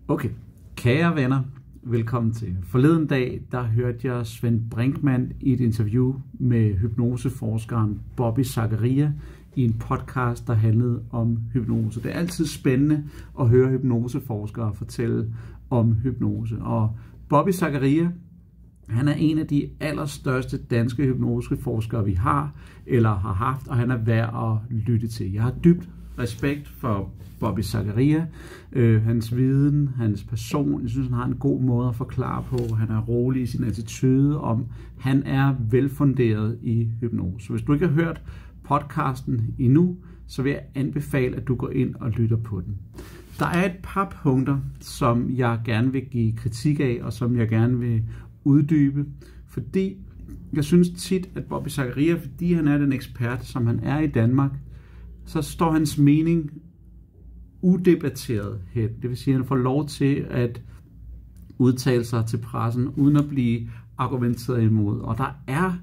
Okay, kære venner, velkommen til. Forleden dag, der hørte jeg Svend Brinkmann i et interview med hypnoseforskeren Bobby Zachariah i en podcast, der handlede om hypnose. Det er altid spændende at høre hypnoseforskere fortælle om hypnose. Og Bobby Zachariah, han er en af de allerstørste danske hypnoseforskere, vi har eller har haft, og han er værd at lytte til. Jeg har dybt respekt for Bobby Zachariah, hans viden, hans person. Jeg synes, han har en god måde at forklare på. Han er rolig i sin attitude, om han er velfunderet i hypnose. Hvis du ikke har hørt podcasten endnu, så vil jeg anbefale, at du går ind og lytter på den. Der er et par punkter, som jeg gerne vil give kritik af, og som jeg gerne vil uddybe, fordi jeg synes tit, at Bobby Zachariah, fordi han er den ekspert, som han er i Danmark, så står hans mening udebatteret hen. Det vil sige, at han får lov til at udtale sig til pressen, uden at blive argumenteret imod. Og der er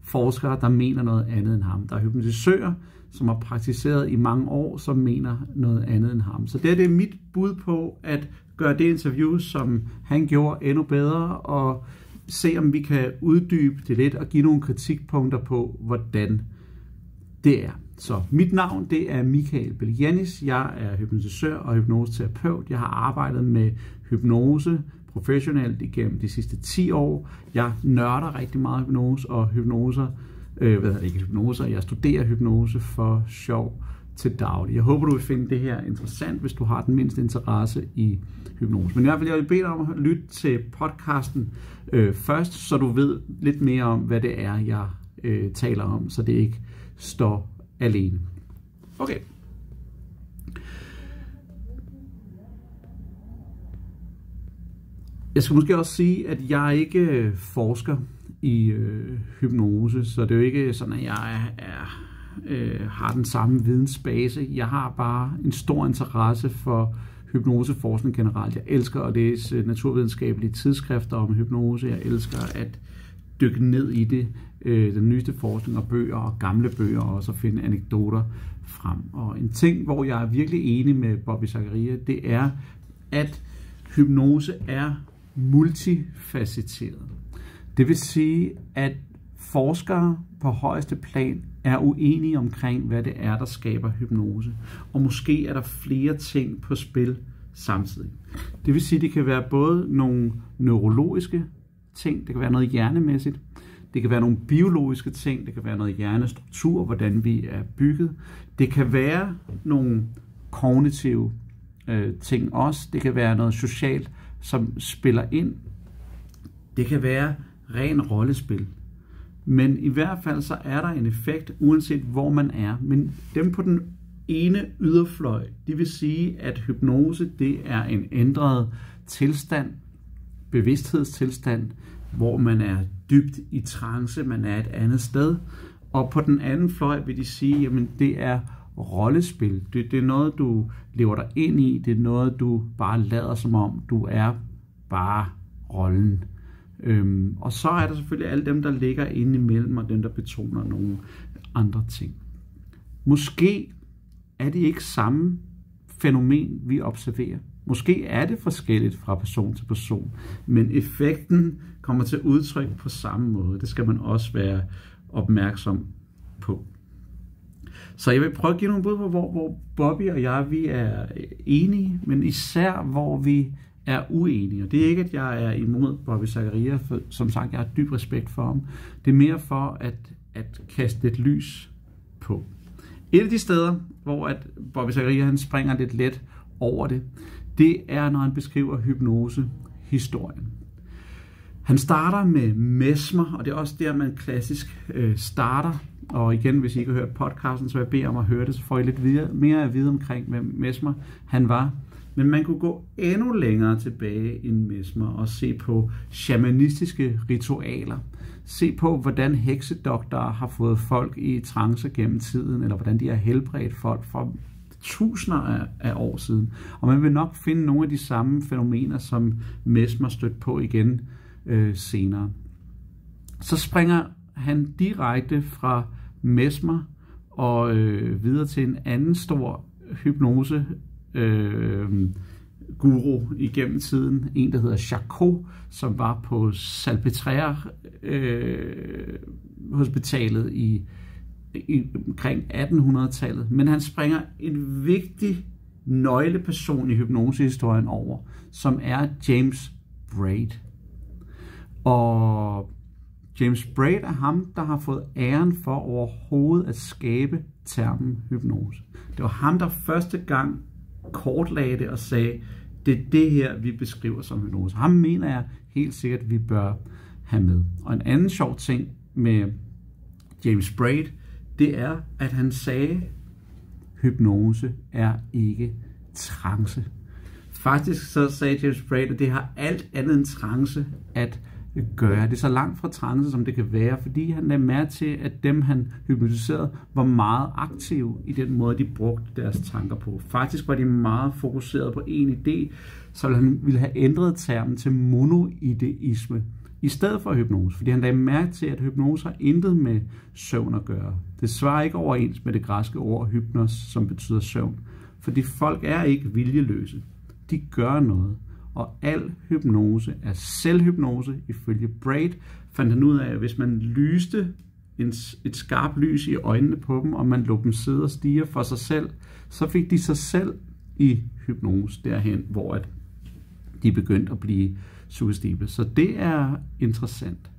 forskere, der mener noget andet end ham. Der er hypnotisører, som har praktiseret i mange år, som mener noget andet end ham. Så det er mit bud på at gøre det interview, som han gjorde, endnu bedre, og se om vi kan uddybe det lidt og give nogle kritikpunkter på, hvordan det er. Så mit navn, det er Michael Beljanis. Jeg er hypnotisør og hypnoseterapeut. Jeg har arbejdet med hypnose professionelt igennem de sidste 10 år. Jeg nørder rigtig meget hypnose og jeg studerer hypnose for sjov til daglig. Jeg håber, du vil finde det her interessant, hvis du har den mindste interesse i hypnose. Men jeg vil bede dig om at lytte til podcasten først, så du ved lidt mere om, hvad det er, jeg taler om, så det ikke står alene. Okay. Jeg skal måske også sige, at jeg ikke forsker i hypnose, så det er jo ikke sådan, at jeg har den samme vidensbase. Jeg har bare en stor interesse for hypnoseforskning generelt. Jeg elsker at læse naturvidenskabelige tidsskrifter om hypnose. Jeg elsker at dykke ned i det, den nyeste forskning og bøger og gamle bøger, og også finde anekdoter frem. Og en ting, hvor jeg er virkelig enig med Bobby Zachariah, det er, at hypnose er multifacetteret. Det vil sige, at forskere på højeste plan er uenige omkring, hvad det er, der skaber hypnose. Og måske er der flere ting på spil samtidig. Det vil sige, at det kan være både nogle neurologiske ting, det kan være noget hjernemæssigt, det kan være nogle biologiske ting, det kan være noget hjernestruktur, hvordan vi er bygget. Det kan være nogle kognitive ting også. Det kan være noget socialt, som spiller ind. Det kan være ren rollespil. Men i hvert fald så er der en effekt, uanset hvor man er. Men dem på den ene yderfløj, det vil sige, at hypnose, det er en ændret tilstand, bevidsthedstilstand, hvor man er dybt i trance, man er et andet sted. Og på den anden fløj vil de sige, jamen det er rollespil. Det er noget, du lever dig ind i. Det er noget, du bare lader som om, du er bare rollen. Og så er der selvfølgelig alle dem, der ligger inde imellem, og dem, der betoner nogle andre ting. Måske er det ikke samme fænomen, vi observerer. Måske er det forskelligt fra person til person, men effekten kommer til udtryk på samme måde. Det skal man også være opmærksom på. Så jeg vil prøve at give nogle bud på, hvor Bobby og jeg vi er enige, men især hvor vi er uenige. Og det er ikke, at jeg er imod Bobby Zachariah, for som sagt, jeg har dyb respekt for ham. Det er mere for at kaste lidt lys på. Et af de steder, hvor at Bobby Zachariah han springer lidt let over det er, når han beskriver hypnosehistorien. Han starter med Mesmer, og det er også der, man klassisk starter. Og igen, hvis I ikke har hørt podcasten, så vil jeg bede om at høre det, så får I lidt mere at vide omkring, hvem Mesmer han var. Men man kunne gå endnu længere tilbage end Mesmer og se på shamanistiske ritualer. Se på, hvordan heksedoktorer har fået folk i trance gennem tiden, eller hvordan de har helbredt folk fra tusinder af år siden. Og man vil nok finde nogle af de samme fænomener, som Mesmer stødte på igen senere. Så springer han direkte fra Mesmer og videre til en anden stor hypnose guru igennem tiden, en der hedder Charcot, som var på Salpêtrière hospitalet i omkring 1800-tallet, men han springer en vigtig nøgleperson i hypnosehistorien over, som er James Braid. Og James Braid er ham, der har fået æren for overhovedet at skabe termen hypnose. Det var ham, der første gang kortlagde det og sagde, det er det her, vi beskriver som hypnose. Ham mener jeg helt sikkert, vi bør have med. Og en anden sjov ting med James Braid, det er, at han sagde, hypnose er ikke trance. Faktisk så sagde James Braid, at det har alt andet end trance at gøre. Det er så langt fra trance, som det kan være, fordi han lagde mærke til, at dem, han hypnotiserede, var meget aktive i den måde, de brugte deres tanker på. Faktisk var de meget fokuseret på en idé, så han ville have ændret termen til monoideisme i stedet for hypnose, fordi han lagde mærke til, at hypnose har intet med søvn at gøre. Det svarer ikke overens med det græske ord hypnos, som betyder søvn, fordi folk er ikke viljeløse. De gør noget. Og al hypnose er selvhypnose. Ifølge Braid fandt han ud af, at hvis man lyste et skarpt lys i øjnene på dem, og man lod dem sidde og stirre for sig selv, så fik de sig selv i hypnose derhen, hvor at de begyndte at blive suggestible. Så det er interessant.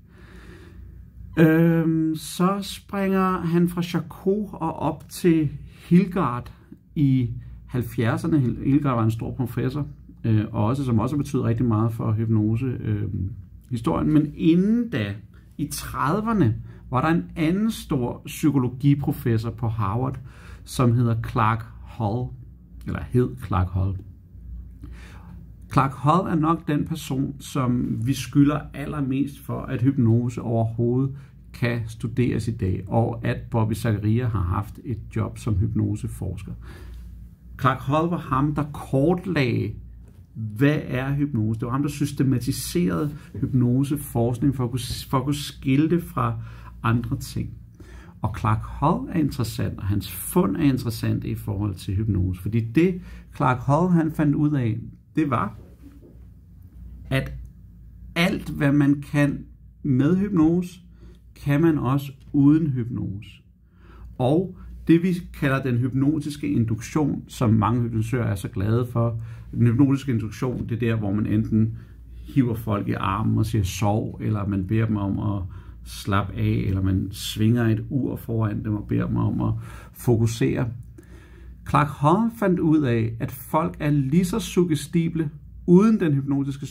Så springer han fra Charcot og op til Hilgard i 70'erne. Hilgard var en stor professor, som også betyder rigtig meget for hypnose-historien. Men inden da, i 30'erne, var der en anden stor psykologiprofessor på Harvard, som hedder Clark Hull, eller hed Clark Hull. Clark Hull er nok den person, som vi skylder allermest for, at hypnose overhovedet kan studeres i dag, og at Bobby Zachariah har haft et job som hypnoseforsker. Clark Hull var ham, der kortlagde, hvad er hypnose. Det var ham, der systematiserede hypnoseforskning for at kunne skille det fra andre ting. Og Clark Hull er interessant, og hans fund er interessant i forhold til hypnose, fordi det Clark Hull han fandt ud af, det var, at alt hvad man kan med hypnose, kan man også uden hypnose. Og det vi kalder den hypnotiske induktion, som mange hypnotisører er så glade for, den hypnotiske induktion, det er der, hvor man enten hiver folk i armen og siger sov, eller man beder dem om at slappe af, eller man svinger et ur foran dem og beder dem om at fokusere. Clark Hull fandt ud af, at folk er lige så suggestible uden den hypnotiske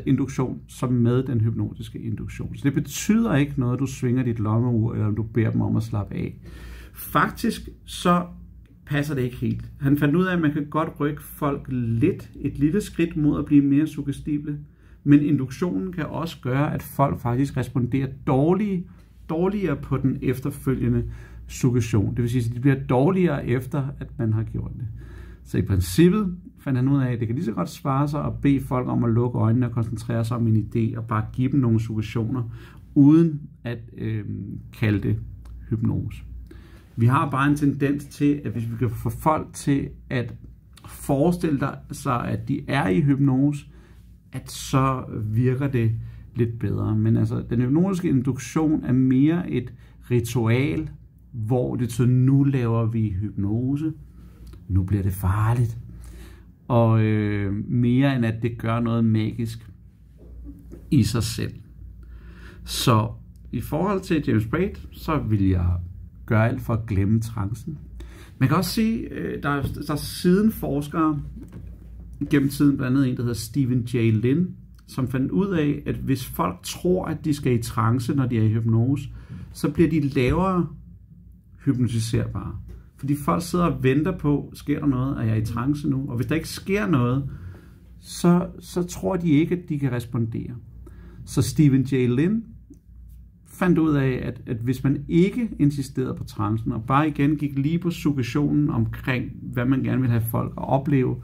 induktion, som med den hypnotiske induktion. Så det betyder ikke noget, at du svinger dit lommeur, eller du beder dem om at slappe af. Faktisk så passer det ikke helt. Han fandt ud af, at man kan godt rykke folk et lille skridt mod at blive mere suggestible, men induktionen kan også gøre, at folk faktisk responderer dårligere på den efterfølgende suggestion. Det vil sige, at de bliver dårligere efter, at man har gjort det. Så i princippet fandt han ud af, at det kan lige så godt svare sig at bede folk om at lukke øjnene og koncentrere sig om en idé og bare give dem nogle suggestioner, uden at kalde det hypnose. Vi har bare en tendens til, at hvis vi kan få folk til at forestille sig, at de er i hypnose, at så virker det lidt bedre. Men altså, den hypnotiske induktion er mere et ritual, hvor det betyder, nu laver vi hypnose, nu bliver det farligt. Og mere end at det gør noget magisk i sig selv. Så i forhold til James Braid, så vil jeg gøre alt for at glemme trancen. Man kan også sige, der er siden forskere gennem tiden, blandt andet en, der hedder Stephen J. Lin, som fandt ud af, at hvis folk tror, at de skal i trance, når de er i hypnose, så bliver de lavere hypnotiserbare. Fordi folk sidder og venter på, sker der noget, er jeg i trance nu? Og hvis der ikke sker noget, så tror de ikke, at de kan respondere. Så Stephen J. Lin fandt ud af, at hvis man ikke insisterede på trancen, og bare igen gik lige på suggestionen omkring, hvad man gerne vil have folk at opleve,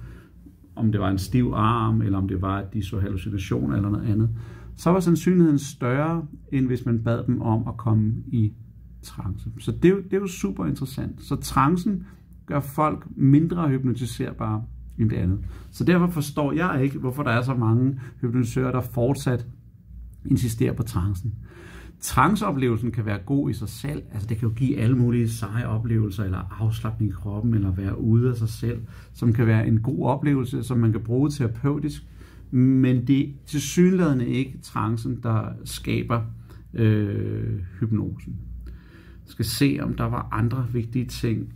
om det var en stiv arm, eller om det var, at de så hallucinationer eller noget andet, så var sandsynligheden større, end hvis man bad dem om at komme i trance. Så det er jo super interessant. Så trancen gør folk mindre hypnotiserbare end det andet. Så derfor forstår jeg ikke, hvorfor der er så mange hypnotisører, der fortsat insisterer på trancen. Tranceoplevelsen kan være god i sig selv, altså det kan jo give alle mulige seje oplevelser, eller afslapning i kroppen, eller være ude af sig selv, som kan være en god oplevelse, som man kan bruge terapeutisk, men det er tilsyneladende ikke trancen, der skaber hypnosen. Jeg skal se, om der var andre vigtige ting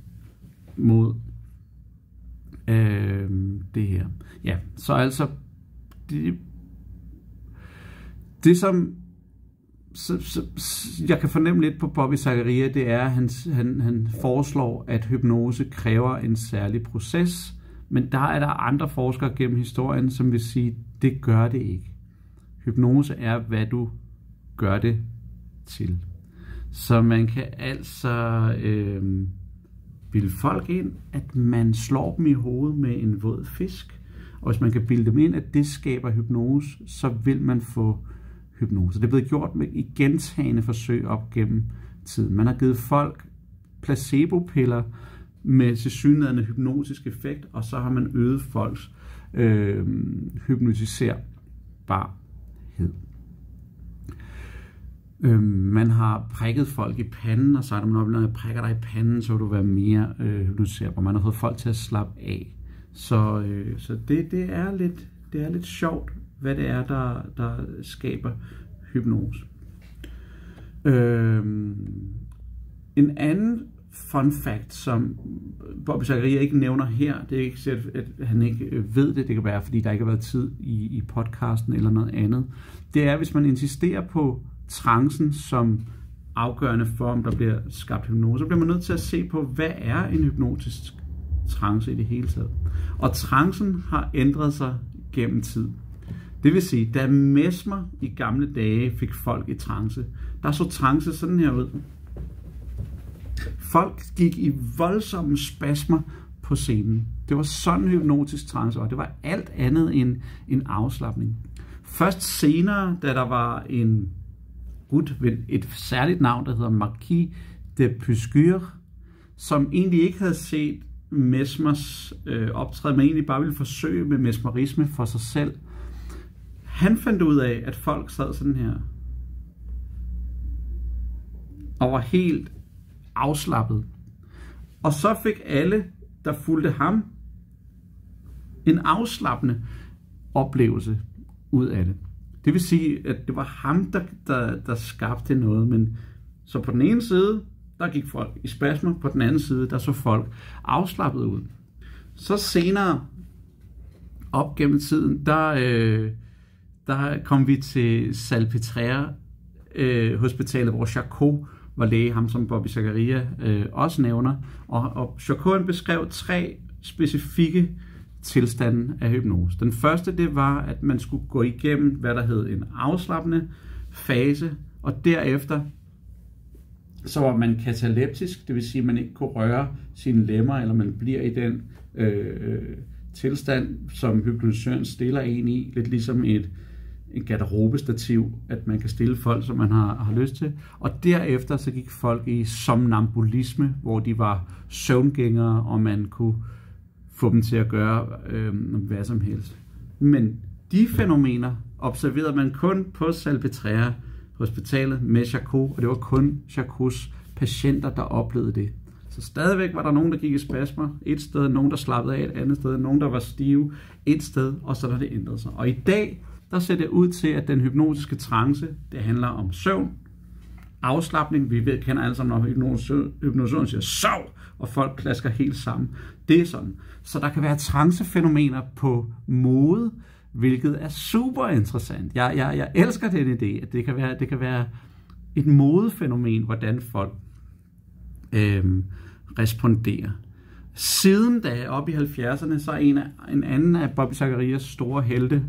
mod det her. Ja, så altså det som jeg kan fornemme lidt på Bobby Zachariah, det er, at han foreslår, at hypnose kræver en særlig proces, men der er der andre forskere gennem historien, som vil sige, det gør det ikke. Hypnose er, hvad du gør det til. Så man kan altså bilde folk ind, at man slår dem i hovedet med en våd fisk, og hvis man kan bilde dem ind, at det skaber hypnose, så vil man få hypnose. Det er blevet gjort med i gentagne forsøg op gennem tiden. Man har givet folk placebo-piller med tilsyneladende hypnotisk effekt, og så har man øget folks hypnotiserbarhed. Man har prikket folk i panden, og så er der når jeg prikker dig i panden, så vil du være mere hypnotiserbar. Man har fået folk til at slappe af. Så det er lidt sjovt, hvad det er, der skaber hypnose. En anden fun fact, som Bobby Zachariah ikke nævner her, det er ikke sikkert, at han ikke ved det, det kan være, fordi der ikke har været tid i podcasten eller noget andet, det er, hvis man insisterer på trancen som afgørende for, om der bliver skabt hypnose, så bliver man nødt til at se på, hvad er en hypnotisk trance i det hele taget. Og trancen har ændret sig gennem tid. Det vil sige, da Mesmer i gamle dage fik folk i trance, der så trance sådan her ud. Folk gik i voldsomme spasmer på scenen. Det var sådan en hypnotisk trance, og det var alt andet end en afslapning. Først senere, da der var en gut ved et særligt navn, der hedder Marquis de Puyskure, som egentlig ikke havde set Mesmers optræden, men egentlig bare ville forsøge med mesmerisme for sig selv. Han fandt ud af, at folk sad sådan her og var helt afslappet. Og så fik alle, der fulgte ham, en afslappende oplevelse ud af det. Det vil sige, at det var ham, der skabte noget. Men så på den ene side, der gik folk i spasmer, på den anden side, der så folk afslappet ud. Så senere op gennem tiden, der kom vi til Salpêtrière hospitalet, hvor Charcot var læge, ham som Bobby Zachariah også nævner. Og Charcot beskrev 3 specifikke tilstande af hypnose. Den første, det var, at man skulle gå igennem, hvad der hed en afslappende fase, og derefter så var man kataleptisk, det vil sige, at man ikke kunne røre sine lemmer, eller man bliver i den tilstand, som hypnotisøren stiller en i, lidt ligesom en garderobestativ, at man kan stille folk, som man har lyst til. Og derefter så gik folk i somnambulisme, hvor de var søvngængere, og man kunne få dem til at gøre hvad som helst. Men de fænomener observerede man kun på Salpêtrière hospitalet med Charcot, og det var kun Charcots patienter, der oplevede det. Så stadigvæk var der nogen, der gik i spasmer et sted, nogen, der slappede af et andet sted, nogen, der var stive et sted, og så der det ændrede sig. Og i dag, der ser det ud til, at den hypnotiske trance, det handler om søvn, afslapning. Vi kender alle sammen, når hypnosøren siger sov, og folk klasker helt sammen. Det er sådan. Så der kan være trancefænomener på mode, hvilket er super interessant. Jeg elsker den idé, at det kan være et modefænomen, hvordan folk responderer. Siden da, op i 70'erne, så er en anden af Bobby Zachariahs store helte,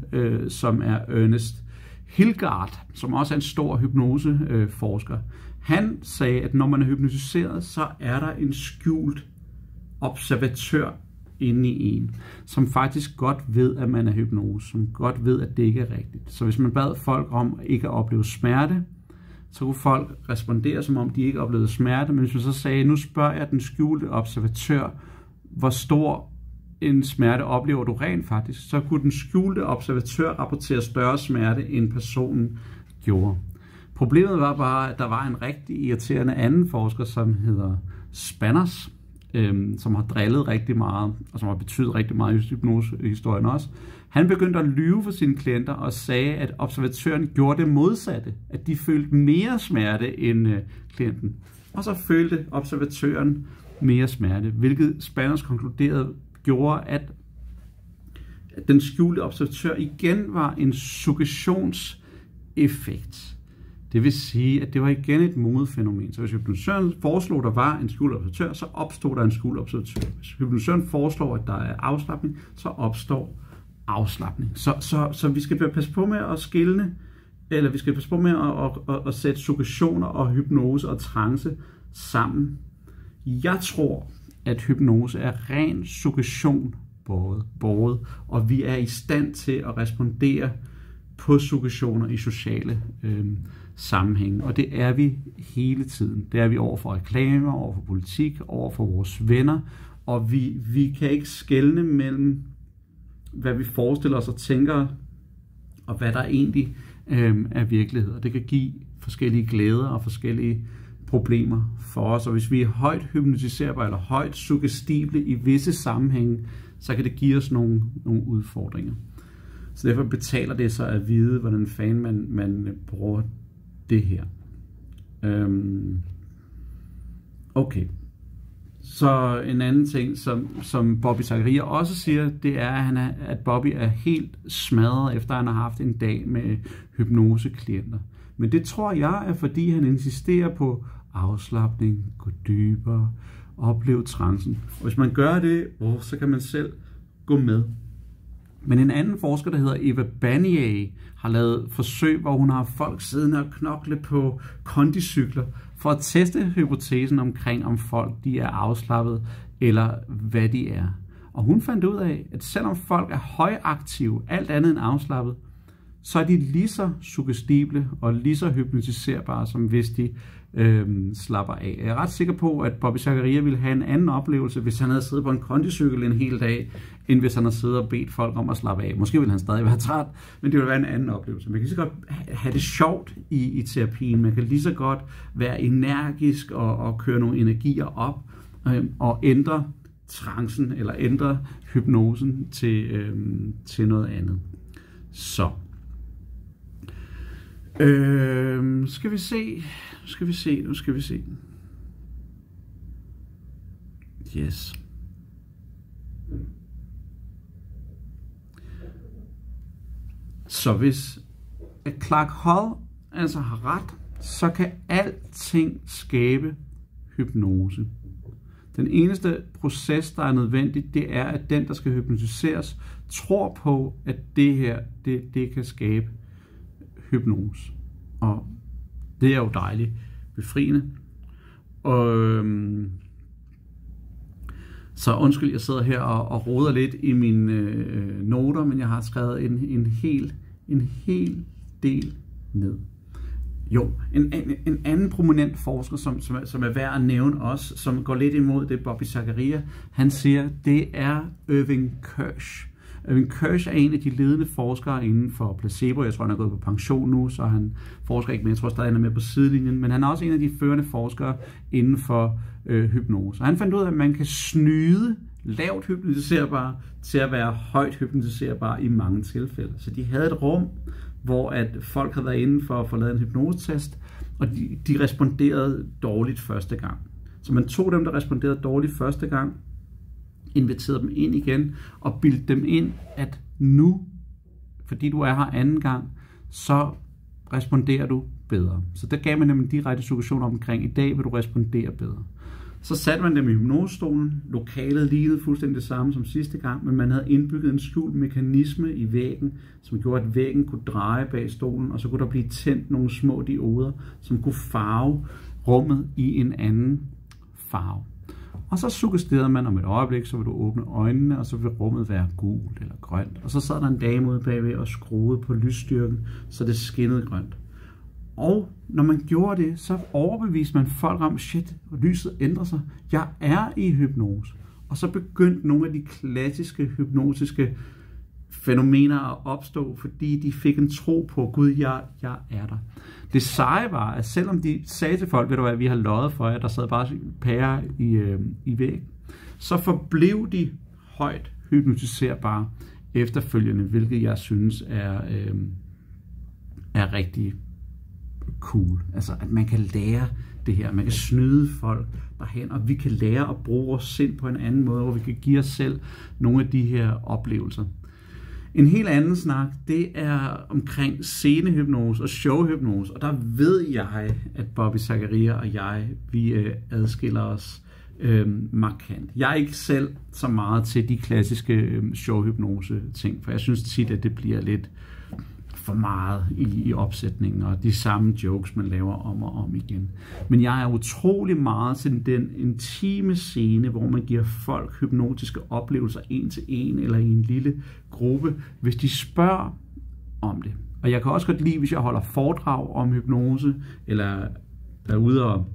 som er Ernest Hilgard, som også er en stor hypnoseforsker. Han sagde, at når man er hypnotiseret, så er der en skjult observatør inde i en, som faktisk godt ved, at man er hypnose, som godt ved, at det ikke er rigtigt. Så hvis man bad folk om ikke at opleve smerte, så kunne folk respondere, som om de ikke oplevede smerte, men hvis man så sagde, nu spørger jeg den skjulte observatør, hvor stor en smerte oplever du rent faktisk, så kunne den skjulte observatør rapportere større smerte, end personen gjorde. Problemet var bare, at der var en rigtig irriterende anden forsker, som hedder Spanners, som har drillet rigtig meget, og som har betydet rigtig meget i hypnosehistorien også. Han begyndte at lyve for sine klienter og sagde, at observatøren gjorde det modsatte, at de følte mere smerte end klienten. Og så følte observatøren mere smerte, hvilket Spanners konkluderede gjorde, at den skjulte observatør igen var en suggestionseffekt. Det vil sige, at det var igen et modefænomen. Så hvis hypnotisøren foreslog, at der var en skjult observatør, så opstod der en skjult observatør. Hvis hypnotisøren foreslår, at der er afslapning, så opstår afslapning. Så vi skal passe på med at skille, eller vi skal passe på med at sætte suggestioner og hypnose og trance sammen. Jeg tror, at hypnose er ren suggestion båret, og vi er i stand til at respondere på suggestioner i sociale sammenhænge. Og det er vi hele tiden. Det er vi over for reklamer, over for politik, over for vores venner, og vi kan ikke skelne mellem, hvad vi forestiller os og tænker, og hvad der egentlig er virkelighed. Og det kan give forskellige glæder og forskellige problemer for os. Og hvis vi er højt hypnotiserbare eller højt suggestible i visse sammenhænge, så kan det give os nogle udfordringer. Så derfor betaler det sig at vide, hvordan fanden man bruger det her. Okay. Så en anden ting, som Bobby Zachariah også siger, det er, at Bobby er helt smadret, efter han har haft en dag med hypnoseklienter. Men det tror jeg er, fordi han insisterer på afslapning, gå dybere, opleve trancen. Og hvis man gør det, så kan man selv gå med. Men en anden forsker, der hedder Eva Banier, har lavet forsøg, hvor hun har folk siddende og knokle på kondicykler, for at teste hypotesen omkring, om folk de er afslappet, eller hvad de er. Og hun fandt ud af, at selvom folk er højaktive, alt andet end afslappet, så er de lige så suggestible og lige så hypnotiserbare, som hvis de slapper af. Jeg er ret sikker på, at Bobby Zachariah ville have en anden oplevelse, hvis han havde siddet på en kondicykel en hel dag, end hvis han havde siddet og bedt folk om at slappe af. Måske ville han stadig være træt, men det ville være en anden oplevelse. Man kan lige så godt have det sjovt i terapien. Man kan lige så godt være energisk og køre nogle energier op og ændre trancen eller ændre hypnosen til noget andet. Så skal vi se. Yes. Så hvis Clark Hull altså har ret, så kan alting skabe hypnose. Den eneste proces, der er nødvendig, det er, at den, der skal hypnotiseres, tror på, at det her, det kan skabe hypnose. Og det er jo dejligt befriende. Så undskyld, jeg sidder her og roder lidt i mine noter, men jeg har skrevet en hel del ned. Jo, en anden prominent forsker, som er værd at nævne også, som går lidt imod det Bobby Zachariah, han siger, det er Irving Kirsch. Irving Kirsch er en af de ledende forskere inden for placebo. Jeg tror, han er gået på pension nu, så han forsker ikke mere. Jeg tror stadig, han er med på sidelinjen. Men han er også en af de førende forskere inden for hypnose. Og han fandt ud af, at man kan snyde lavt hypnotiserbare til at være højt hypnotiserbare i mange tilfælde. Så de havde et rum, hvor at folk havde været inde for at få lavet en hypnosetest, og de responderede dårligt første gang. Så man tog dem, der responderede dårligt første gang, inviterede dem ind igen og bildte dem ind, at nu, fordi du er her anden gang, så responderer du bedre. Så der gav man dem en direkte suggestion omkring, i dag vil du respondere bedre. Så satte man dem i hypnosestolen. Lokalet lignede fuldstændig det samme som sidste gang, men man havde indbygget en skjult mekanisme i væggen, som gjorde, at væggen kunne dreje bag stolen, og så kunne der blive tændt nogle små dioder, som kunne farve rummet i en anden farve. Og så suggesterede man om et øjeblik, så vil du åbne øjnene, og så vil rummet være gult eller grønt. Og så sad der en dame ude bagved og skruede på lysstyrken, så det skinnede grønt. Og når man gjorde det, så overbeviste man folk om, shit, lyset ændrer sig. Jeg er i hypnose. Og så begyndte nogle af de klassiske hypnotiske fænomener at opstå, fordi de fik en tro på, Gud, jeg er der. Det seje var, at selvom de sagde til folk, ved du hvad, vi har løjet for jer, der sad bare pærer i væggen, så forblev de højt hypnotiserbare efterfølgende, hvilket jeg synes er rigtig cool. Altså, at man kan lære det her, man kan snyde folk derhen, og vi kan lære at bruge vores sind på en anden måde, hvor vi kan give os selv nogle af de her oplevelser. En helt anden snak, det er omkring scenehypnose og showhypnose, og der ved jeg, at Bobby Zachariah og jeg, vi adskiller os markant. Jeg er ikke selv så meget til de klassiske showhypnose ting, for jeg synes tit, at det bliver lidt for meget i opsætningen, og de samme jokes, man laver om og om igen. Men jeg er utrolig meget til den intime scene, hvor man giver folk hypnotiske oplevelser en til en, eller i en lille gruppe, hvis de spørger om det. Og jeg kan også godt lide, hvis jeg holder foredrag om hypnose, eller er ude og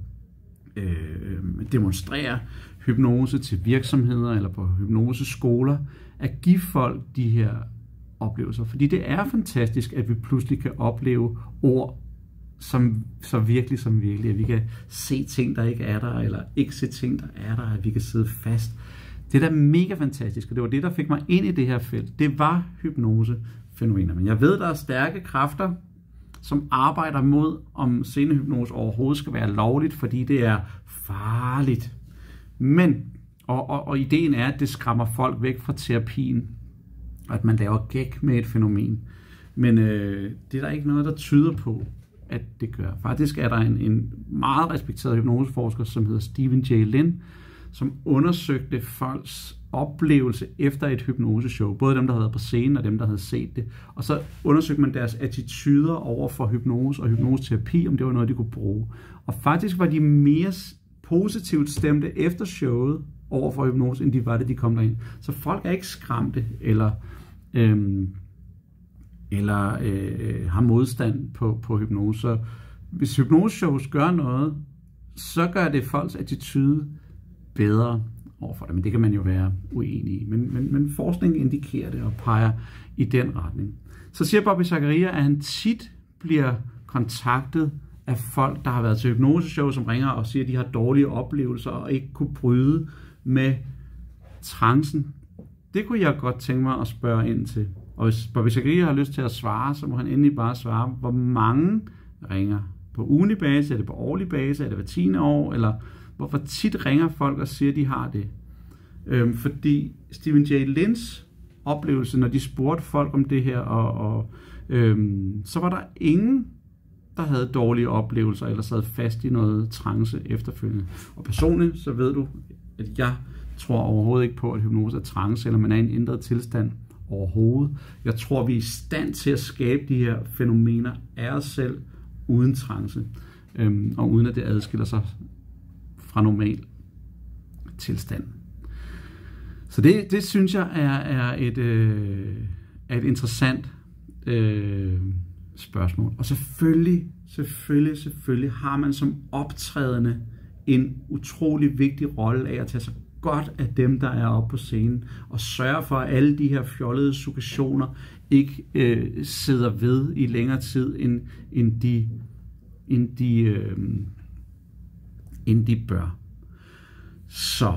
demonstrere hypnose til virksomheder, eller på hypnoseskoler, at give folk de her oplevelser. Fordi det er fantastisk, at vi pludselig kan opleve ord så virkelig, at vi kan se ting, der ikke er der, eller ikke se ting, der er der, at vi kan sidde fast. Det er da mega fantastisk, og det var det, der fik mig ind i det her felt. Det var hypnosefænomener. Men jeg ved, der er stærke kræfter, som arbejder mod, om scenehypnose overhovedet skal være lovligt, fordi det er farligt. Men, og ideen er, at det skræmmer folk væk fra terapien, og at man laver gæk med et fænomen. Men det er der ikke noget, der tyder på, at det gør. Faktisk er der en meget respekteret hypnoseforsker, som hedder Stephen J. Lin, som undersøgte folks oplevelse efter et hypnoseshow. Både dem, der havde været på scenen, og dem, der havde set det. Og så undersøgte man deres attityder over for hypnose og hypnoseterapi, om det var noget, de kunne bruge. Og faktisk var de mere positivt stemte efter showet over for hypnose, end de var, da de kom derind. Så folk er ikke skræmte, eller har modstand på hypnose. Så hvis hypnoseshows gør noget, så gør det folks attitude bedre overfor det. Men det kan man jo være uenig i. Men forskningen indikerer det og peger i den retning. Så siger Bobby Zachariah, at han tit bliver kontaktet af folk, der har været til hypnoseshow, som ringer og siger, at de har dårlige oplevelser og ikke kunne bryde med trancen. Det kunne jeg godt tænke mig at spørge ind til. Og hvis Bobby Zachariah har lyst til at svare, så må han endelig bare svare, hvor mange ringer. På ugentlig base, er det på årlig base, er det hver 10. år, eller hvorfor tit ringer folk og siger, at de har det. Fordi Stephen J. Lins oplevelse, når de spurgte folk om det her, så var der ingen, der havde dårlige oplevelser, eller sad fast i noget trance efterfølgende. Og personligt, så ved du, at jeg tror overhovedet ikke på, at hypnose er trance, eller man er i en ændret tilstand overhovedet. Jeg tror, vi er i stand til at skabe de her fænomener af os selv, uden trance, og uden at det adskiller sig fra normal tilstand. Så det synes jeg er et interessant spørgsmål. Og selvfølgelig har man som optrædende en utrolig vigtig rolle af at tage sig godt af dem, der er oppe på scenen, og sørge for, at alle de her fjollede suggestioner ikke sidder ved i længere tid, end de bør. Så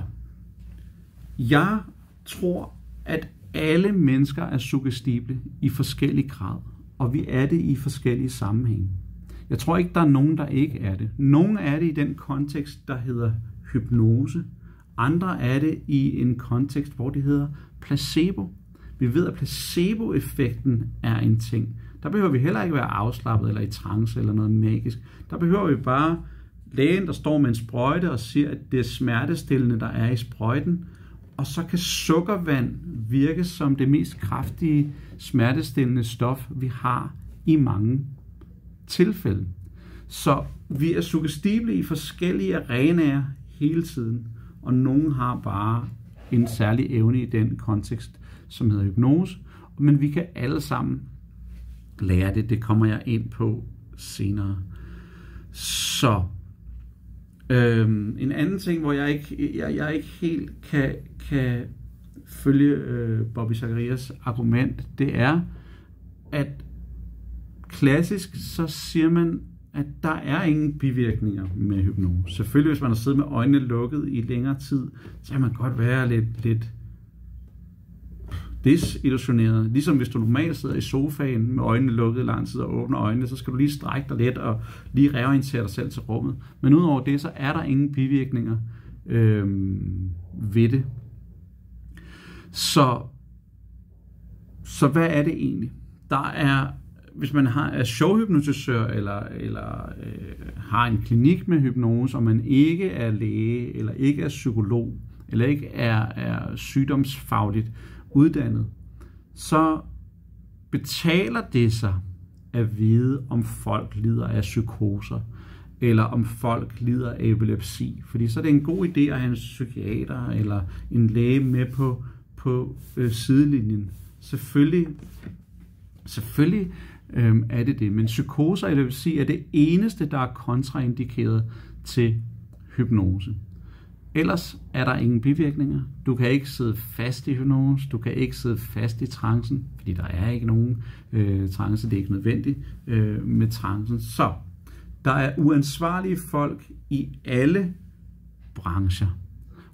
jeg tror, at alle mennesker er suggestible i forskellig grad, og vi er det i forskellige sammenhænge. Jeg tror ikke, der er nogen, der ikke er det. Nogle er det i den kontekst, der hedder hypnose. Andre er det i en kontekst, hvor det hedder placebo. Vi ved, at placeboeffekten er en ting. Der behøver vi heller ikke være afslappet eller i trance eller noget magisk. Der behøver vi bare lægen, der står med en sprøjte og siger, at det er smertestillende, der er i sprøjten. Og så kan sukkervand virke som det mest kraftige smertestillende stof, vi har i mange tilfælde. Så vi er suggestible i forskellige arenaer hele tiden. Og nogen har bare en særlig evne i den kontekst, som hedder hypnose. Men vi kan alle sammen lære det. Det kommer jeg ind på senere. Så En anden ting, hvor jeg ikke helt kan følge Bobby Zacharias argument, det er, at klassisk så siger man, at der er ingen bivirkninger med hypnose. Selvfølgelig, hvis man har siddet med øjnene lukket i længere tid, så kan man godt være lidt desillusioneret. Ligesom hvis du normalt sidder i sofaen med øjnene lukket i lang tid og åbner øjnene, så skal du lige strække dig lidt og lige reorientere dig selv til rummet. Men udover det, så er der ingen bivirkninger ved det. Så hvad er det egentlig? Der er, hvis man er showhypnotisør eller har en klinik med hypnose, og man ikke er læge, eller ikke er psykolog, eller ikke er sygdomsfagligt uddannet, så betaler det sig at vide, om folk lider af psykoser, eller om folk lider af epilepsi. Fordi så er det en god idé at have en psykiater eller en læge med på sidelinjen. Selvfølgelig er det, men psykoser eller epilepsi er det eneste, der er kontraindikeret til hypnose. Ellers er der ingen bivirkninger. Du kan ikke sidde fast i hypnose, du kan ikke sidde fast i trancen, fordi der er ikke nogen trance, det er ikke nødvendigt med trancen. Så der er uansvarlige folk i alle brancher,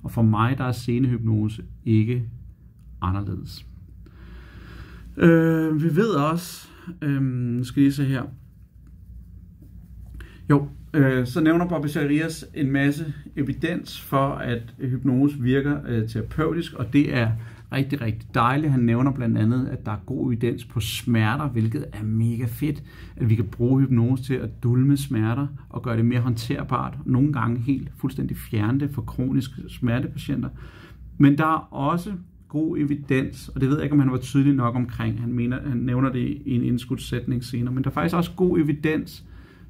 og for mig der er scenehypnose ikke anderledes. Vi ved også, skal I se her, så nævner Bobby Zacharias en masse evidens for, at hypnose virker terapeutisk, og det er rigtig, rigtig dejligt. Han nævner blandt andet, at der er god evidens på smerter, hvilket er mega fedt, at vi kan bruge hypnose til at dulme smerter og gøre det mere håndterbart, nogle gange helt fuldstændig fjerne det for kroniske smertepatienter. Men der er også god evidens, og det ved jeg ikke, om han var tydelig nok omkring. Han nævner det i en indskudssætning senere, men der er faktisk også god evidens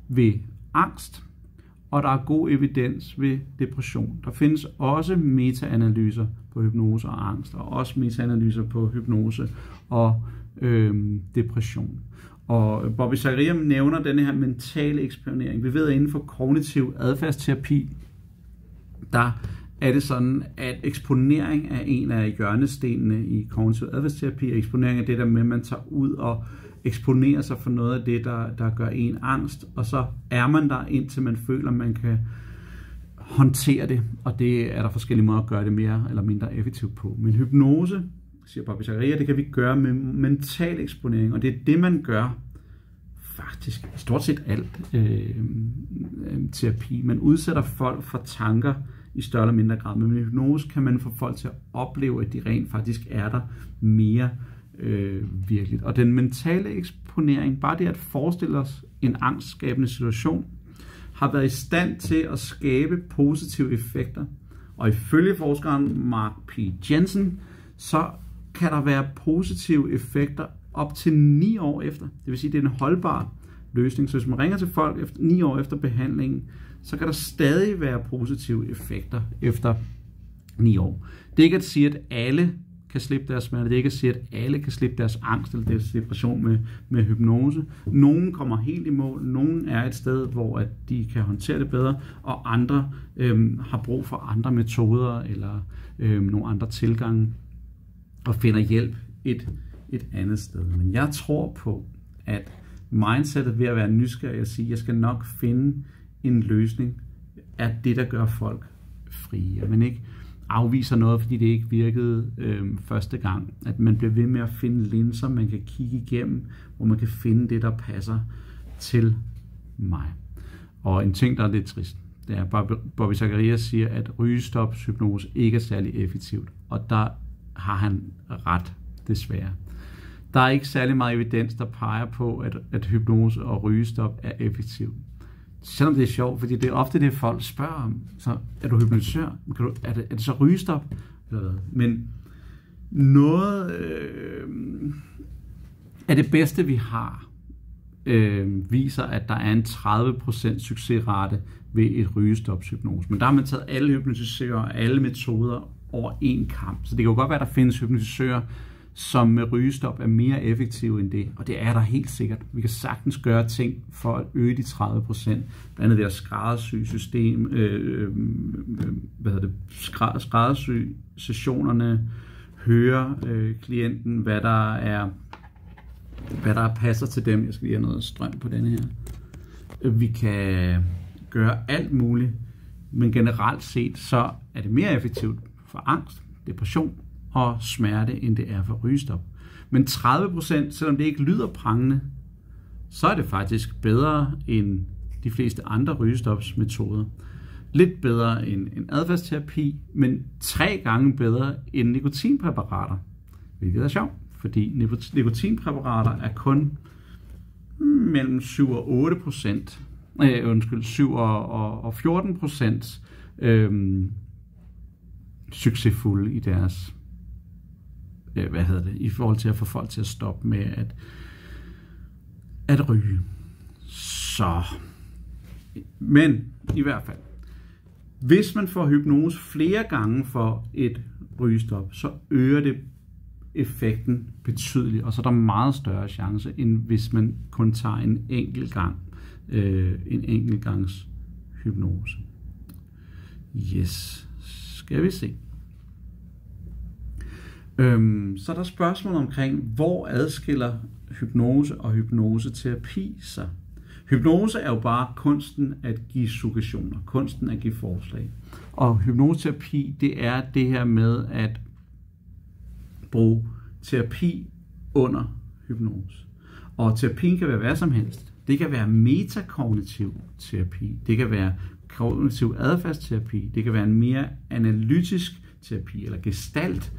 ved angst, og der er god evidens ved depression. Der findes også metaanalyser på hypnose og angst, og også metaanalyser på hypnose og depression. Og Bobby Zacharias nævner denne her mentale eksponering. Vi ved, at inden for kognitiv adfærdsterapi, der er det sådan, at eksponering er en af hjørnestenene i kognitiv adfærdsterapi. Eksponering er det der med, at man tager ud og eksponerer sig for noget af det, der gør en angst, og så er man der, indtil man føler, at man kan håndtere det, og det er der forskellige måder at gøre det mere eller mindre effektivt på. Men hypnose, siger Bobby Zacharias, det kan vi gøre med mental eksponering, og det er det, man gør faktisk stort set alt terapi. Man udsætter folk for tanker i større eller mindre grad, men med hypnose kan man få folk til at opleve, at de rent faktisk er der mere virkeligt. Og den mentale eksponering, bare det at forestille os en angstskabende situation, har været i stand til at skabe positive effekter. Og ifølge forskeren Mark P. Jensen, så kan der være positive effekter op til 9 år efter. Det vil sige, det er en holdbar løsning. Så hvis man ringer til folk efter 9 år efter behandlingen, så kan der stadig være positive effekter efter 9 år. Det er ikke at sige, at alle kan slippe deres smerte. Det er ikke at sige, at alle kan slippe deres angst eller deres depression med hypnose. Nogle kommer helt i mål. Nogle er et sted, hvor at de kan håndtere det bedre, og andre har brug for andre metoder eller nogle andre tilgange og finder hjælp et andet sted. Men jeg tror på, at mindsetet ved at være nysgerrig og sige, at jeg skal nok finde en løsning, er det, der gør folk frie. Men ikke afviser noget, fordi det ikke virkede første gang. At man bliver ved med at finde linser, man kan kigge igennem, hvor man kan finde det, der passer til mig. Og en ting, der er lidt trist, det er, at Bobby Zacharias siger, at rygestopshypnose ikke er særlig effektivt. Og der har han ret, desværre. Der er ikke særlig meget evidens, der peger på, at hypnose og rygestop er effektivt. Selvom det er sjovt, fordi det er ofte det, folk spørger om. Så er du hypnotisør? Er det så rygestop? Eller hvad? Men noget af det bedste, vi har, viser, at der er en 30% succesrate ved et rygestopshypnose. Men der har man taget alle hypnotisører og alle metoder over en kamp. Så det kan jo godt være, at der findes hypnotisører, som med rygestop er mere effektive end det, og det er der helt sikkert. Vi kan sagtens gøre ting for at øge de 30%, blandt andet ved at skræddersy system, skræddersy sessionerne, høre klienten, hvad der passer til dem. Jeg skal lige have noget strøm på denne her. Vi kan gøre alt muligt, men generelt set, så er det mere effektivt for angst, depression og smerte, end det er for rygestop. Men 30%, selvom det ikke lyder prangende, så er det faktisk bedre end de fleste andre rygestopsmetoder. Lidt bedre end adfærdsterapi, men 3 gange bedre end nikotinpræparater. Hvilket er sjovt, fordi nikotinpræparater er kun mellem 7 og 8%, 7 og 14% succesfulde i deres i forhold til at få folk til at stoppe med at ryge. Så, men i hvert fald, hvis man får hypnose flere gange for et rygestop, så øger det effekten betydeligt, og så er der meget større chance, end hvis man kun tager en enkelt gangs hypnose. Yes, skal vi se. Så er der spørgsmål omkring, hvor adskiller hypnose og hypnoseterapi sig. Hypnose er jo bare kunsten at give suggestioner, kunsten at give forslag. Og hypnoseterapi, det er det her med at bruge terapi under hypnose. Og terapien kan være hvad som helst. Det kan være metakognitiv terapi, det kan være kognitiv adfærdsterapi, det kan være en mere analytisk terapi eller gestalt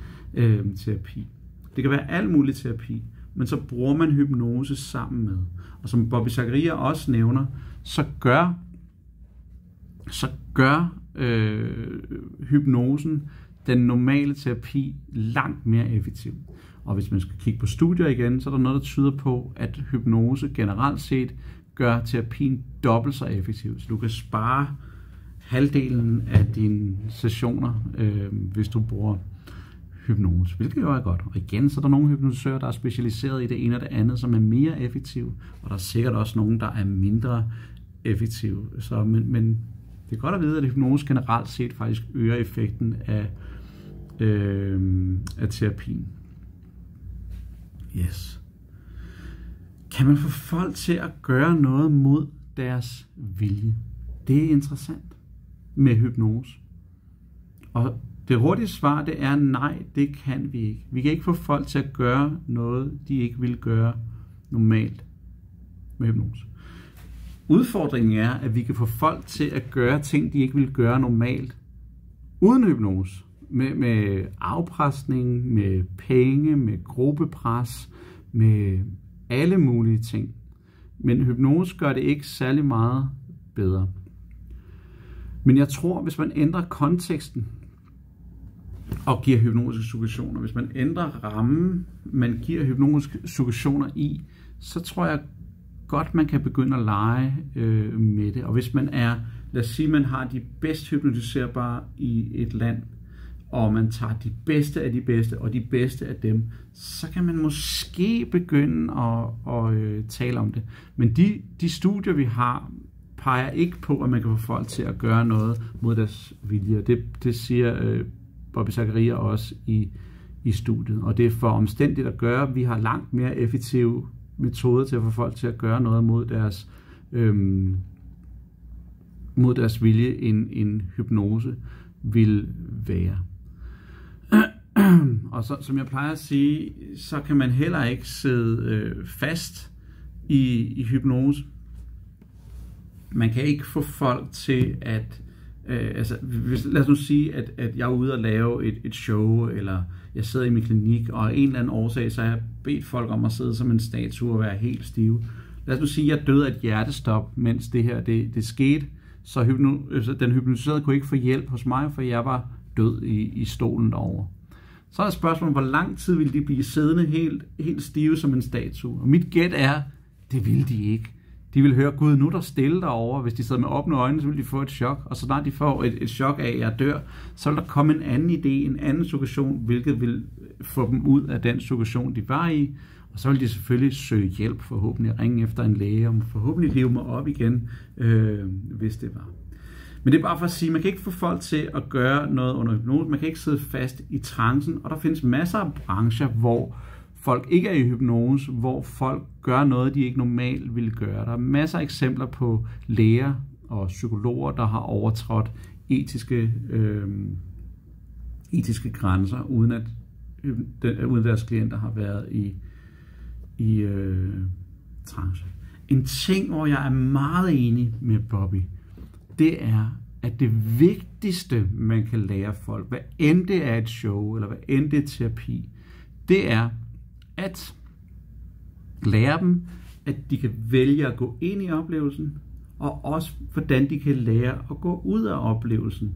terapi. Det kan være alt muligt terapi, men så bruger man hypnose sammen med. Og som Bobby Zachariah også nævner, så gør hypnosen den normale terapi langt mere effektiv. Og hvis man skal kigge på studier igen, så er der noget, der tyder på, at hypnose generelt set gør terapien dobbelt så effektiv. Så du kan spare halvdelen af dine sessioner, hvis du bruger hypnose, hvilket jo er godt. Og igen, så er der nogle hypnotisører, der er specialiseret i det ene og det andet, som er mere effektive, og der er sikkert også nogle, der er mindre effektive. Så, men det er godt at vide, at hypnose generelt set faktisk øger effekten af terapien. Yes. Kan man få folk til at gøre noget mod deres vilje? Det er interessant med hypnose. Og det hurtige svar, det er nej, det kan vi ikke. Vi kan ikke få folk til at gøre noget, de ikke vil gøre normalt med hypnose. Udfordringen er, at vi kan få folk til at gøre ting, de ikke vil gøre normalt uden hypnose. Med afpresning, med penge, med gruppepres, med alle mulige ting. Men hypnose gør det ikke særlig meget bedre. Men jeg tror, hvis man ændrer konteksten og giver hypnotiske suggestioner, hvis man ændrer rammen, man giver hypnotiske suggestioner i, så tror jeg godt, man kan begynde at lege med det. Og hvis man lad os sige, man har de bedst hypnotiserbare i et land, og man tager de bedste af de bedste, og de bedste af dem, så kan man måske begynde at tale om det. Men de studier, vi har, peger ikke på, at man kan få folk til at gøre noget mod deres vilje. Det siger Bobby Zachariah også i studiet. Og det er for omstændigt at gøre. Vi har langt mere effektive metoder til at få folk til at gøre noget mod deres vilje, end hypnose vil være. Og så, som jeg plejer at sige, så kan man heller ikke sidde fast i hypnose. Man kan ikke få folk til at lad os nu sige, at jeg er ude og lave et show, eller jeg sidder i min klinik, og af en eller anden årsag, så har jeg bedt folk om at sidde som en statue og være helt stive. Lad os nu sige, at jeg døde af et hjertestop, mens det her det skete, så den hypnotiserede kunne ikke få hjælp hos mig, for jeg var død i stolen derovre. Så er spørgsmålet, hvor lang tid ville de blive siddende helt stive som en statue? Og mit gæt er, det ville de ikke. De vil høre, Gud, nu er der stille derovre. Hvis de sidder med åbne øjne, så vil de få et chok. Og så snart de får et chok af, at jeg dør, så vil der komme en anden idé, en anden suggestion, hvilket vil få dem ud af den suggestion, de var i. Og så vil de selvfølgelig søge hjælp, forhåbentlig ringe efter en læge, og forhåbentlig leve mig op igen, hvis det var. Men det er bare for at sige, man kan ikke få folk til at gøre noget under hypnose. Man kan ikke sidde fast i trancen, og der findes masser af brancher, hvor folk ikke er i hypnose, hvor folk gør noget, de ikke normalt ville gøre. Der er masser af eksempler på læger og psykologer, der har overtrådt etiske grænser, uden at deres klienter har været i trance. En ting, hvor jeg er meget enig med Bobby, det er, at det vigtigste, man kan lære folk, hvad end det er et show, eller hvad end det er terapi, det er at lære dem, at de kan vælge at gå ind i oplevelsen, og også hvordan de kan lære at gå ud af oplevelsen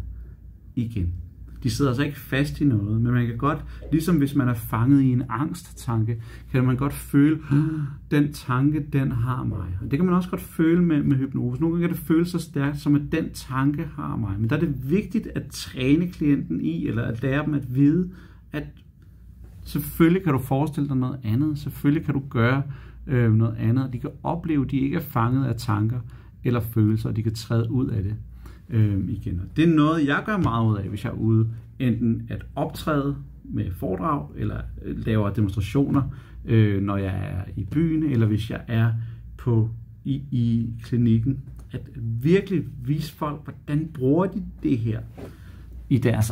igen. De sidder altså ikke fast i noget, men man kan godt, ligesom hvis man er fanget i en angsttanke, kan man godt føle, den tanke, den har mig. Og det kan man også godt føle med hypnose. Nogle gange kan det føles så stærkt, som at den tanke har mig. Men der er det vigtigt at træne klienten i, eller at lære dem at vide, at selvfølgelig kan du forestille dig noget andet. Selvfølgelig kan du gøre noget andet. De kan opleve, at de ikke er fanget af tanker eller følelser, og de kan træde ud af det igen. Det er noget, jeg gør meget ud af, hvis jeg er ude enten at optræde med foredrag, eller laver demonstrationer, når jeg er i byen, eller hvis jeg er i klinikken. At virkelig vise folk, hvordan bruger de det her i deres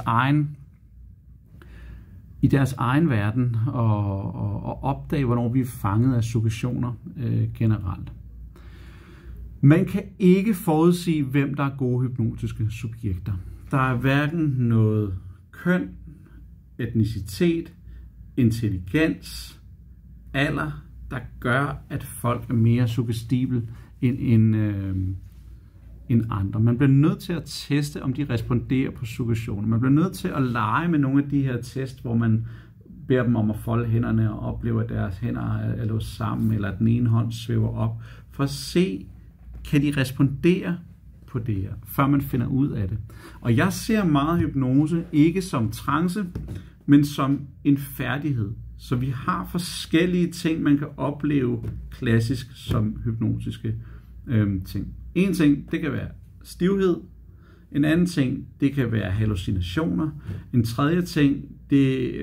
egen verden, og opdage, hvornår vi er fanget af suggestioner generelt. Man kan ikke forudsige, hvem der er gode hypnotiske subjekter. Der er hverken noget køn, etnicitet, intelligens, alder, der gør, at folk er mere suggestible end andre. Man bliver nødt til at teste, om de responderer på suggestioner. Man bliver nødt til at lege med nogle af de her test, hvor man beder dem om at folde hænderne og opleve, at deres hænder er låst sammen, eller at den ene hånd svæver op, for at se, kan de respondere på det her, før man finder ud af det. Og jeg ser meget hypnose, ikke som trance, men som en færdighed. Så vi har forskellige ting, man kan opleve klassisk som hypnotiske ting. En ting, det kan være stivhed. En anden ting, det kan være hallucinationer. En tredje ting, det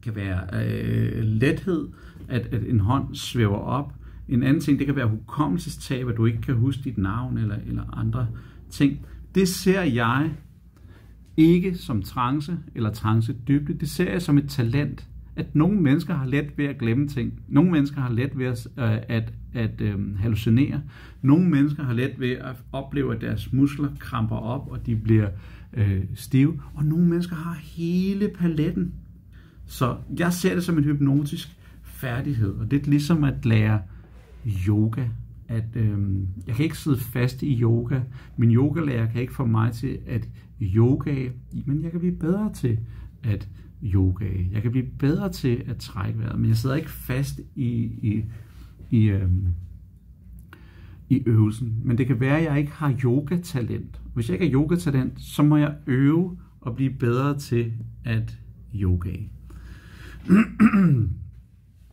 kan være lethed, at en hånd svæver op. En anden ting, det kan være hukommelsestab, at du ikke kan huske dit navn eller andre ting. Det ser jeg ikke som trance eller trance-dybde. Det ser jeg som et talent. At nogle mennesker har let ved at glemme ting. Nogle mennesker har let ved at hallucinere. Nogle mennesker har let ved at opleve, at deres muskler kramper op, og de bliver stive. Og nogle mennesker har hele paletten. Så jeg ser det som en hypnotisk færdighed. Og det er ligesom at lære yoga. Jeg kan ikke sidde fast i yoga. Min yogalærer kan ikke få mig til at yoga, men jeg kan blive bedre til at yoga. Jeg kan blive bedre til at trække vejret, men jeg sidder ikke fast i øvelsen. Men det kan være, at jeg ikke har yogatalent. Hvis jeg ikke har yogatalent, så må jeg øve og blive bedre til at yoga.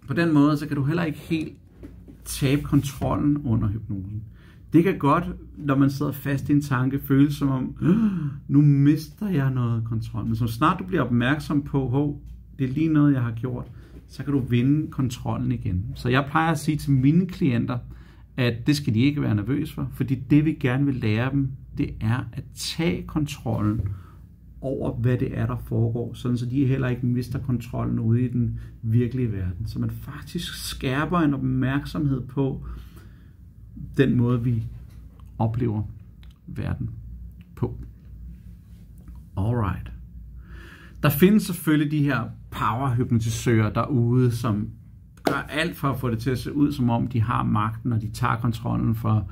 På den måde, så kan du heller ikke helt tabe kontrollen under hypnosen. Det kan godt, når man sidder fast i en tanke, føles som om, nu mister jeg noget kontrol. Men så snart du bliver opmærksom på, det er lige noget, jeg har gjort, så kan du vinde kontrollen igen. Så jeg plejer at sige til mine klienter, at det skal de ikke være nervøse for, fordi det vi gerne vil lære dem, det er at tage kontrollen over, hvad det er, der foregår, sådan så de heller ikke mister kontrollen ude i den virkelige verden. Så man faktisk skærper en opmærksomhed på den måde, vi oplever verden på. Alright. Der findes selvfølgelig de her powerhypnotisører derude, som gør alt for at få det til at se ud, som om de har magten, og de tager kontrollen fra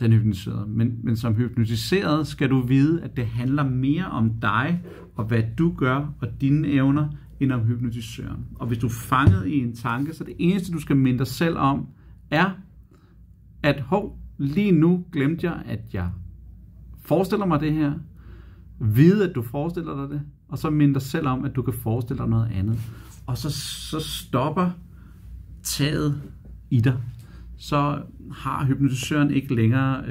den hypnotiserede. Men som hypnotiseret skal du vide, at det handler mere om dig, og hvad du gør, og dine evner, end om hypnotisøren. Og hvis du er fanget i en tanke, så det eneste, du skal minde dig selv om, er, at lige nu glemte jeg, at jeg forestiller mig det her. Vide, at du forestiller dig det, og så minde dig selv om, at du kan forestille dig noget andet. Og så stopper taget i dig. Så har hypnotisøren ikke længere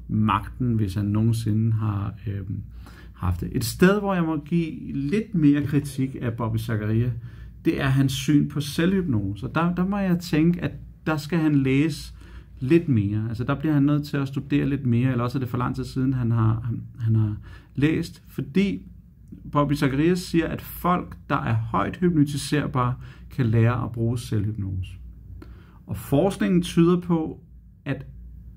magten, hvis han nogensinde har haft det. Et sted, hvor jeg må give lidt mere kritik af Bobby Zachariah, det er hans syn på selvhypnose. Der må jeg tænke, at der skal han læse lidt mere. Altså der bliver han nødt til at studere lidt mere, eller også er det for lang tid siden, han har læst, fordi Bobby Zachariah siger, at folk, der er højt hypnotiserbare, kan lære at bruge selvhypnose. Og forskningen tyder på, at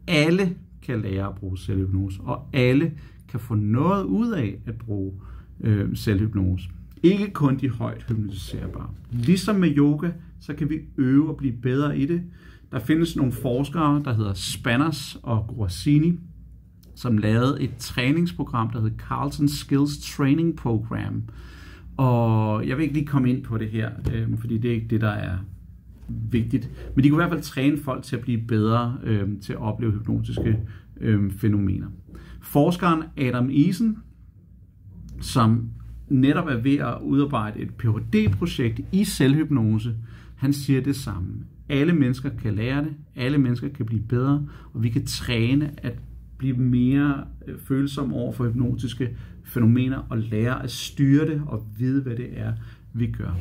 alle kan lære at bruge selvhypnose, og alle kan få noget ud af at bruge selvhypnose. Ikke kun de højt hypnotiserbare. Ligesom med yoga, så kan vi øve og blive bedre i det. Der findes nogle forskere, der hedder Spanners og Guarsini, som lavede et træningsprogram, der hedder Carlton Skills Training Program. Og jeg vil ikke lige komme ind på det her, fordi det er ikke det, der er vigtigt. Men de kunne i hvert fald træne folk til at blive bedre til at opleve hypnotiske fænomener. Forskeren Adam Eason, som netop er ved at udarbejde et Ph.D.-projekt i selvhypnose, han siger det samme. Alle mennesker kan lære det, alle mennesker kan blive bedre, og vi kan træne at blive mere følsomme over for hypnotiske fænomener og lære at styre det og vide, hvad det er, vi gør.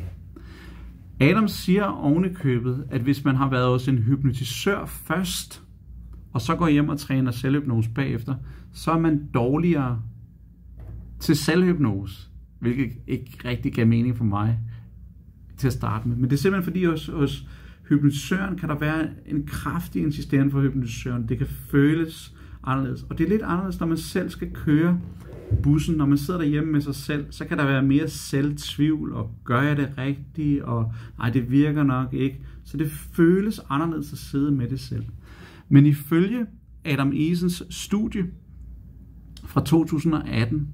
Adam siger ovenikøbet, at hvis man har været hos en hypnotisør først, og så går hjem og træner selvhypnose bagefter, så er man dårligere til selvhypnose, hvilket ikke rigtig gav mening for mig til at starte med. Men det er simpelthen fordi hos hypnotisøren kan der være en kraftig insistens for hypnotisøren. Det kan føles anderledes. Og det er lidt anderledes, når man selv skal køre bussen. Når man sidder derhjemme med sig selv, så kan der være mere selvtvivl, og gør jeg det rigtigt, og nej, det virker nok ikke. Så det føles anderledes at sidde med det selv. Men ifølge Adam Easons studie fra 2018,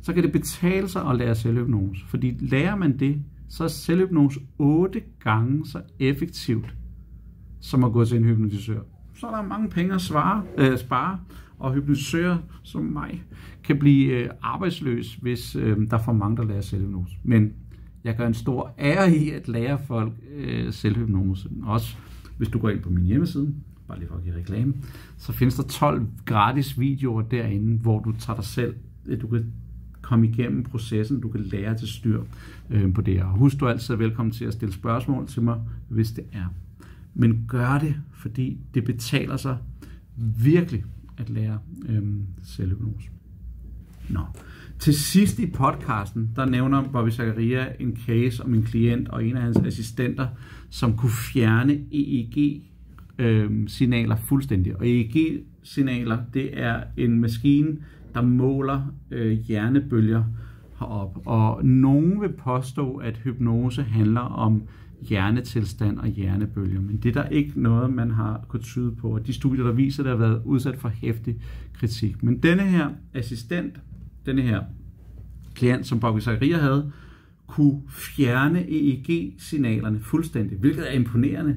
så kan det betale sig at lære selvhypnose. Fordi lærer man det, så er selvhypnose 8 gange så effektivt, som at gå til en hypnotisør. Så er der mange penge at spare, og hypnotisører som mig kan blive arbejdsløs, hvis der er for mange, der lærer selvhypnose. Men jeg gør en stor ære i at lære folk selvhypnose. Også hvis du går ind på min hjemmeside, bare lige for at give reklame, så findes der 12 gratis videoer derinde, hvor du tager dig selv, du kan komme igennem processen, du kan lære til styr på det. Og husk, du er altid velkommen til at stille spørgsmål til mig, hvis det er. Men gør det, fordi det betaler sig virkelig at lære selvhypnose. Nå. Til sidst i podcasten, der nævner Bobby Zachariah en case om en klient og en af hans assistenter, som kunne fjerne EEG-signaler fuldstændig. Og EEG-signaler, det er en maskine, der måler hjernebølger herop. Og nogen vil påstå, at hypnose handler om hjernetilstand og hjernebølger, men det er der ikke noget, man har kunnet tyde på. Og de studier, der viser, at det har været udsat for heftig kritik. Men denne her assistent, denne her klient, som Bobby Zachariah havde, kunne fjerne EEG-signalerne fuldstændig, hvilket er imponerende.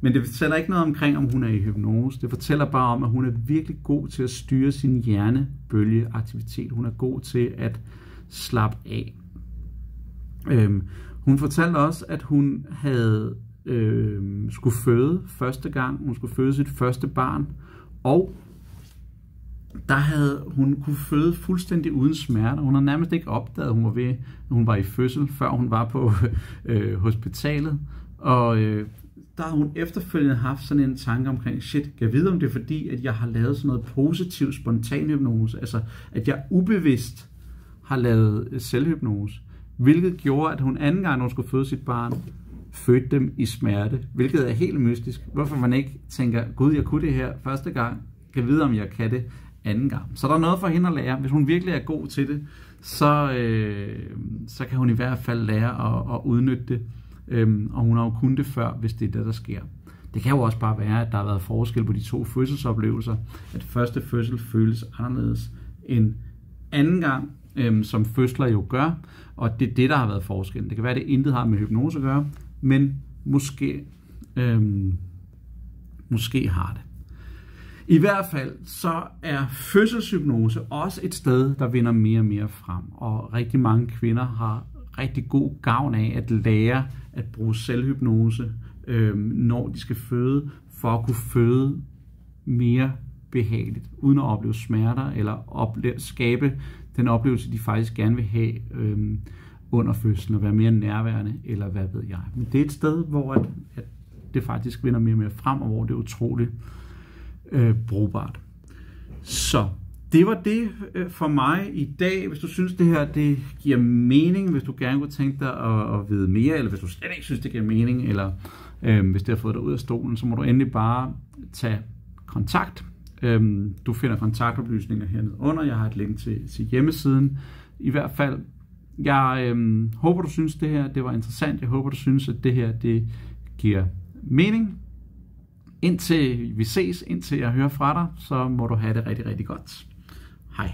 Men det fortæller ikke noget omkring, om hun er i hypnose. Det fortæller bare om, at hun er virkelig god til at styre sin hjernebølgeaktivitet. Hun er god til at slappe af. Hun fortalte også, at hun havde skulle føde første gang. Hun skulle føde sit første barn. Og der havde hun kunne føde fuldstændig uden smerte. Hun havde nærmest ikke opdaget, at hun var i fødsel, før hun var på hospitalet. Og der har hun efterfølgende haft sådan en tanke omkring, shit, jeg ved om det er fordi, at jeg har lavet sådan noget positiv spontan hypnose, altså at jeg ubevidst har lavet selvhypnose, hvilket gjorde, at hun anden gang, når hun skulle føde sit barn, fødte dem i smerte, hvilket er helt mystisk. Hvorfor man ikke tænker, gud, jeg kunne det her første gang, kan vide, om jeg kan det anden gang. Så der er noget for hende at lære. Hvis hun virkelig er god til det, så kan hun i hvert fald lære at udnytte det. Og hun har jo kunnet det før, hvis det er det, der sker. Det kan jo også bare være, at der har været forskel på de to fødselsoplevelser. At første fødsel føles anderledes end anden gang. som fødsler jo gør, og det er det, der har været forskellen. Det kan være, at det intet har med hypnose at gøre, men måske har det. I hvert fald så er fødselshypnose også et sted, der vinder mere og mere frem, og rigtig mange kvinder har rigtig god gavn af at lære at bruge selvhypnose, når de skal føde, for at kunne føde mere behageligt, uden at opleve smerter, eller skabe den oplevelse, de faktisk gerne vil have under fødslen, og være mere nærværende, eller hvad ved jeg. Men det er et sted, hvor at det faktisk vinder mere og mere frem, og hvor det er utroligt brugbart. Så det var det for mig i dag. Hvis du synes, det her det giver mening, hvis du gerne kunne tænke dig at vide mere, eller hvis du slet ikke synes, det giver mening, eller hvis det har fået dig ud af stolen, så må du endelig bare tage kontakt. Du finder kontaktoplysninger hernede under. Jeg har et link til hjemmesiden. I hvert fald, jeg håber, du synes, det her det var interessant. Jeg håber, du synes, at det her det giver mening. Indtil vi ses, indtil jeg hører fra dig, så må du have det rigtig, rigtig godt. Hej.